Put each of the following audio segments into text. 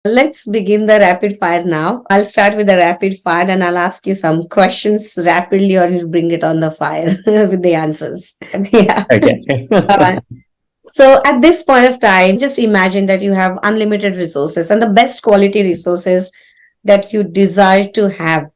Let's begin the rapid fire now. I'll start with the rapid fire and I'll ask you some questions rapidly, or you bring it on the fire with the answers. Yeah. Okay. Uh, so at this point of time, just imagine that you have unlimited resources and the best quality resources that you desire to have.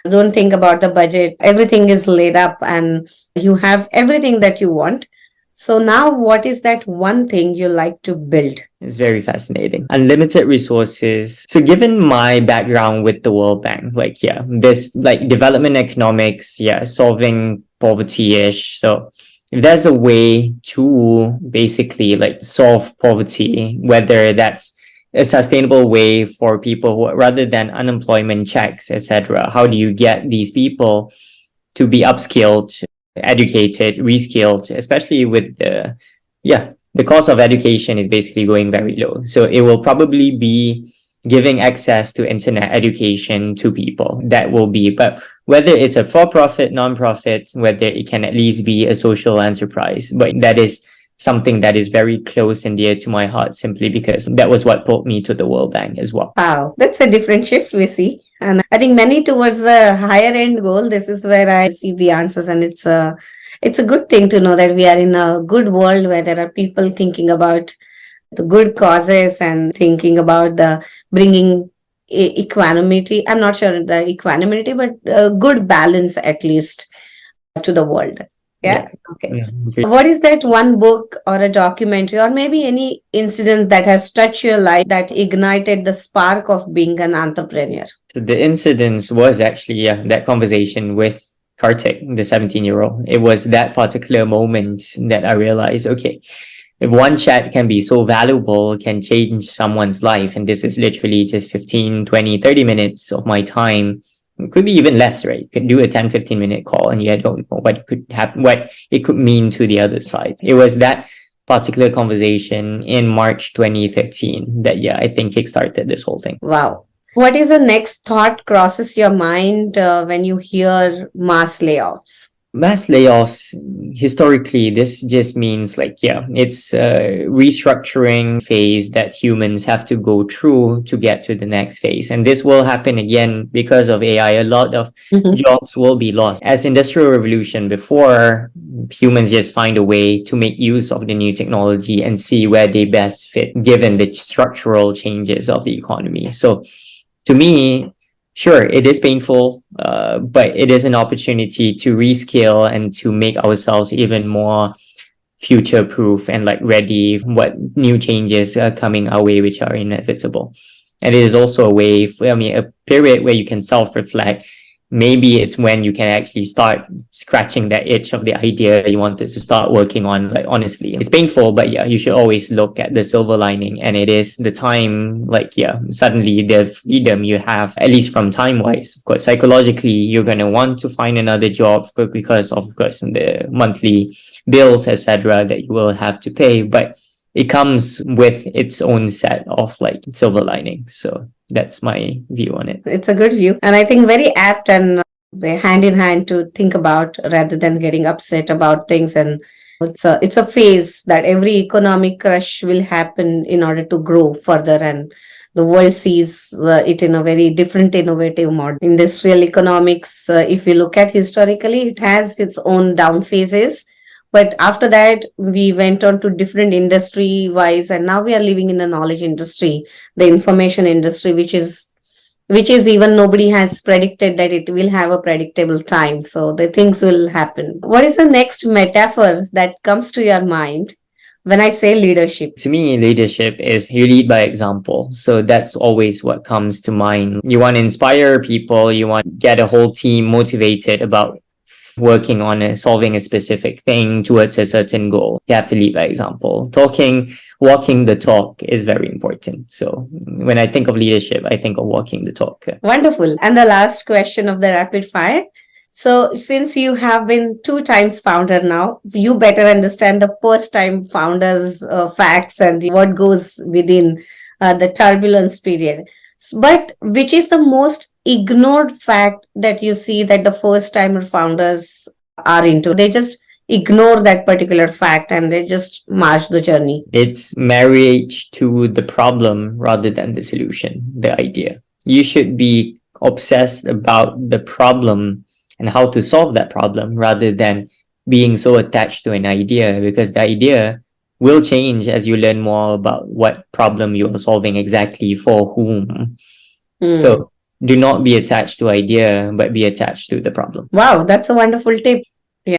Don't think about the budget. Everything is laid up and you have everything that you want. So now what is that one thing you like to build? It's very fascinating. Unlimited resources. So given my background with the World Bank, this like development economics, solving poverty-ish. So if there's a way to basically like solve poverty, whether that's a sustainable way for people who, rather than unemployment checks, etc., how do you get these people to be upskilled, educated, reskilled, especially with the cost of education is basically going very low. So it will probably be giving access to internet education to people. That will be, but whether it's a for-profit, non-profit, whether it can at least be a social enterprise, but that is something that is very close and dear to my heart, simply because that was what pulled me to the World Bank as well. Wow, that's a different shift we see. And I think many towards the higher end goal, this is where I see the answers. And it's a good thing to know that we are in a good world where there are people thinking about the good causes and thinking about the bringing equanimity. I'm not sure the equanimity, but good balance at least to the world. Yeah. Okay. Yeah. What is that one book or a documentary or maybe any incident that has touched your life that ignited the spark of being an entrepreneur? So the incidence was actually that conversation with Kartik, the 17-year-old. It was that particular moment that I realized, okay, if one chat can be so valuable, can change someone's life, and this is literally just 15, 20, 30 minutes of my time, it could be even less, right? You could do a 10, 15-minute call and you don't know what could happen, what it could mean to the other side. It was that particular conversation in March 2013 that, I think kickstarted this whole thing. Wow. What is the next thought crosses your mind when you hear mass layoffs? Mass layoffs, historically, this just means it's a restructuring phase that humans have to go through to get to the next phase. And this will happen again because of AI. A lot of jobs will be lost. As industrial revolution before, humans just find a way to make use of the new technology and see where they best fit given the structural changes of the economy. So to me, sure, it is painful, but it is an opportunity to reskill and to make ourselves even more future-proof and ready what new changes are coming our way, which are inevitable. And it is also a way, a period where you can self-reflect. Maybe it's when you can actually start scratching that itch of the idea you wanted to start working on. Honestly, it's painful, but you should always look at the silver lining. And it is the time, suddenly the freedom you have, at least from time-wise. Of course, psychologically, you're going to want to find another job because of course, the monthly bills, etc., that you will have to pay. But it comes with its own set of silver lining. So that's my view on it. It's a good view. And I think very apt and hand in hand to think about rather than getting upset about things. And it's a phase that every economic crush will happen in order to grow further. And the world sees it in a very different, innovative model. Industrial economics, if you look at historically, it has its own down phases. But after that, we went on to different industry wise, and now we are living in the knowledge industry, the information industry, which is even nobody has predicted that it will have a predictable time. So the things will happen. What is the next metaphor that comes to your mind when I say leadership? To me, leadership is you lead by example. So that's always what comes to mind. You want to inspire people. You want to get a whole team motivated about working on solving a specific thing towards a certain goal. You have to lead by example. Walking the talk is very important. So when I think of leadership, I think of walking the talk. Wonderful. And the last question of the rapid fire. So since you have been 2 times founder now, you better understand the first time founders facts and what goes within the turbulence period. But which is the most ignored fact that you see that the first timer founders are into? They just ignore that particular fact and they just march the journey. It's marriage to the problem rather than the solution, the idea. You should be obsessed about the problem and how to solve that problem rather than being so attached to an idea, because the idea will change as you learn more about what problem you are solving exactly for whom. So do not be attached to idea, but be attached to the problem. Wow, that's a wonderful tip.